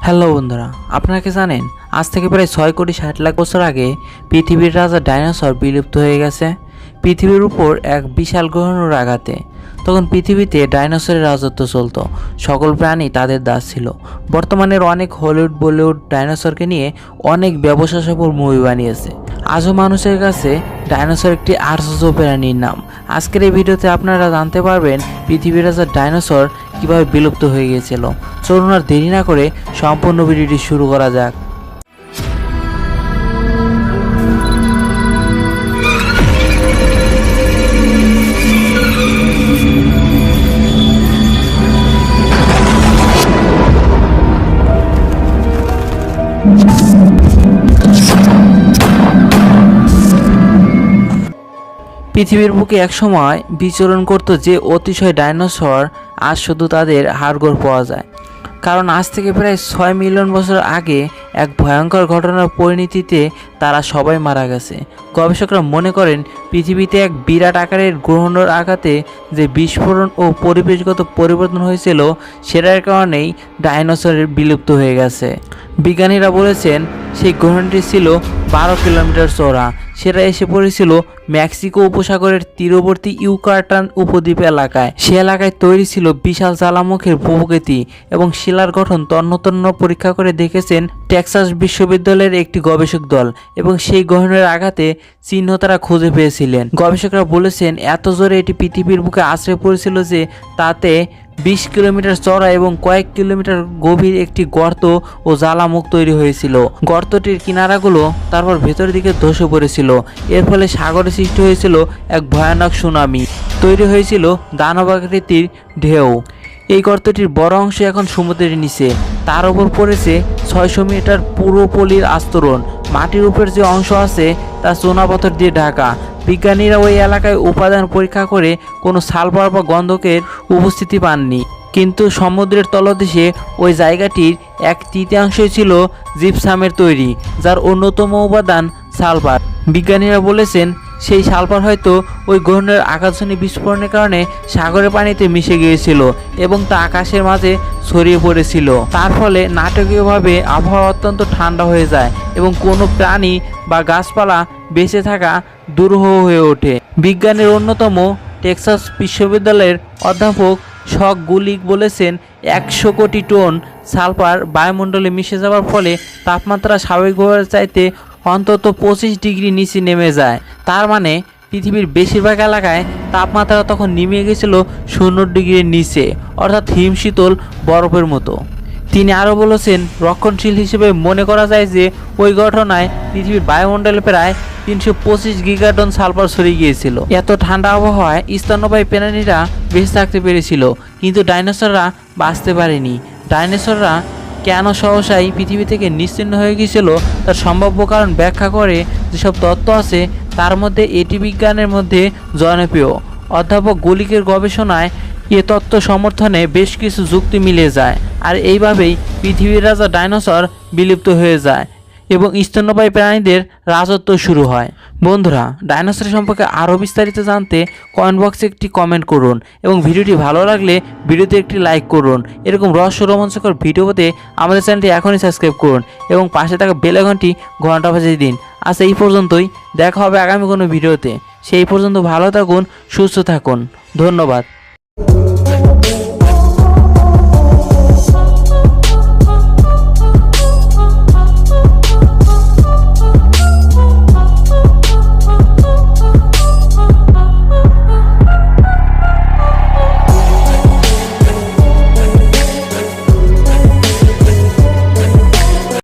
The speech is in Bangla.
হ্যালো বন্ধুরা, আপনারা কি জানেন আজ থেকে প্রায় 6,60,00,000 বছর আগে পৃথিবীর রাজা ডাইনোসর বিলুপ্ত হয়ে গেছে পৃথিবীর উপর এক বিশাল গ্রহাণুর আঘাতে। তখন পৃথিবীতে ডাইনোসরের রাজত্ব চলত, সকল প্রাণী তাদের দাস ছিল। বর্তমানের অনেক হলিউড বলিউড ডাইনোসরকে নিয়ে অনেক ব্যবসা সফল মুভি বানিয়েছে। আজও মানুষের কাছে ডাইনোসর একটি আশ্চর্য প্রাণীর নাম। আজকের এই ভিডিওতে আপনারা জানতে পারবেন পৃথিবীর রাজা ডাইনোসর কিভাবে বিলুপ্ত হয়ে গিয়েছিল। চলুন আর দেরি না করে সম্পূর্ণ ভিডিওটি শুরু করা যাক। পৃথিবীর বুকে একসময় বিচরণ করত যে অতিশয় ডাইনোসর, আজ শুধু তাদের হাড়গোড় পাওয়া যায়। কারণ আজ থেকে প্রায় 6 মিলিয়ন বছর আগে এক ভয়ঙ্কর ঘটনার পরিণতিতে তারা সবাই মারা গেছে। গবেষকরা মনে করেন পৃথিবীতে এক বিরাট আকারের গ্রহাণুর আঘাতে যে বিস্ফোরণ ও পরিবেশগত পরিবর্তন হয়েছিল সেটার কারণেই ডাইনোসরের বিলুপ্ত হয়ে গেছে। বিজ্ঞানীরা বলেছেন সেই গ্রহাণুটি ছিল 12 কিলোমিটার চওড়া। সেটা এসে পড়েছিল মেক্সিকো উপসাগরের তীরবর্তী ইউকাটান উপদ্বীপ এলাকায়। সে এলাকায় তৈরি ছিল বিশাল জ্বালামুখীর ভূপ্রকৃতি এবং শিলার গঠন তন্ন পরীক্ষা করে দেখেছেন টেক্সাস বিশ্ববিদ্যালয়ের একটি গবেষক দল, এবং সেই গ্রহাণুর আঘাতে চিহ্ন তারা খুঁজে পেয়েছিলেন। গবেষকরা বলেছেন এত জোরে এটি পৃথিবীর বুকে আছড়ে পড়েছিল যে তাতে 20 কিলোমিটার চওড়া এবং কয়েক কিলোমিটার গভীর একটি গর্ত ও জ্বালামুখ তৈরি হয়েছিল। গর্তটির কিনারাগুলো তারপর ভেতরের দিকে ধসে পড়েছিল। এর ফলে সাগরে সৃষ্টি হয়েছিল এক ভয়ানক সুনামি। তৈরি হয়েছিল দানবাকৃতির ঢেউ। এই গর্তটির বড় অংশ এখন সমুদ্রের নিচে। তার উপর পড়েছে 600 মিটার পুরো পলির আস্তরণ। মাটির উপর যে অংশ আছে তা চুনাপাথর দিয়ে ঢাকা। বিজ্ঞানীরা ওই এলাকায় উপাদান পরীক্ষা করে কোনো সালফার বা গন্ধকের উপস্থিতি পাননি, কিন্তু সমুদ্রের তলদেশে ওই জায়গাটির 1/3 ছিল জিপসামের তৈরি, যার অন্যতম উপাদান সালফার। বিজ্ঞানীরা বলেছেন সেই সালফার হয়তো ওই গ্রহাণুর আকাশজনী বিস্ফোরণের কারণে সাগরের পানিতে মিশে গিয়েছিল এবং তা আকাশের মাঝে ছড়িয়ে পড়েছিল। তার ফলে নাটকীয়ভাবে আবহাওয়া অত্যন্ত ঠান্ডা হয়ে যায় এবং কোনো প্রাণী বা গাছপালা বেঁচে থাকা দুরূহ হয়ে ওঠে। বিজ্ঞানের অন্যতম টেক্সাস বিশ্ববিদ্যালয়ের অধ্যাপক শক গুলিক বলেছেন 100 কোটি টন সালফার বায়ুমণ্ডলে মিশে যাওয়ার ফলে তাপমাত্রা স্বাভাবিকভাবে চাইতে অন্তত 25 ডিগ্রি নিচে নেমে যায়। তার মানে পৃথিবীর বেশিরভাগ এলাকায় তাপমাত্রা তখন নেমে গেছিল 0 ডিগ্রির নিচে, অর্থাৎ হিমশীতল বরফের মতো। তিনি আরও বলেছেন রক্ষণশীল হিসেবে মনে করা যায় যে ওই ঘটনায় পৃথিবীর বায়ুমণ্ডলে প্রায় 325 গিগাটন সালফার ছড়িয়ে গিয়েছিল। এত ঠান্ডা আবহাওয়ায় স্তন্যপায়ী প্রাণীরা বেঁচে থাকতে পেরেছিল, কিন্তু ডাইনোসররা বাঁচতে পারেনি। ডাইনোসররা কেন সহসাই পৃথিবী থেকে নিশ্চিহ্ন হয়ে গিয়েছিল তার সম্ভাব্য কারণ ব্যাখ্যা করে যেসব তত্ত্ব আছে তার মধ্যে এটি বিজ্ঞানের মধ্যে জনপ্রিয়। অধ্যাপক গুলিকের গবেষণায় এ তত্ত্ব সমর্থনে বেশ কিছু যুক্তি মিলে যায়, আর এইভাবেই পৃথিবীর রাজা ডাইনোসর বিলুপ্ত হয়ে যায় এবং স্তন্যপায়ী প্রাণীদের রাজত্ব শুরু হয়। বন্ধুরা, ডাইনোসর সম্পর্কে আরও বিস্তারিত জানতে কমেন্ট বক্সে একটি কমেন্ট করুন এবং ভিডিওটি ভালো লাগলে ভিডিওতে একটি লাইক করুন। এরকম রহস্য রোমাঞ্চকর ভিডিও পেতে আমাদের চ্যানেলটি এখনই সাবস্ক্রাইব করুন এবং পাশে থাকা বেল আইকনটি ঘন্টা বাজিয়ে দিন। আজ এই পর্যন্তই, দেখা হবে আগামী কোনো ভিডিওতে। সেই পর্যন্ত ভালো থাকুন, সুস্থ থাকুন। ধন্যবাদ।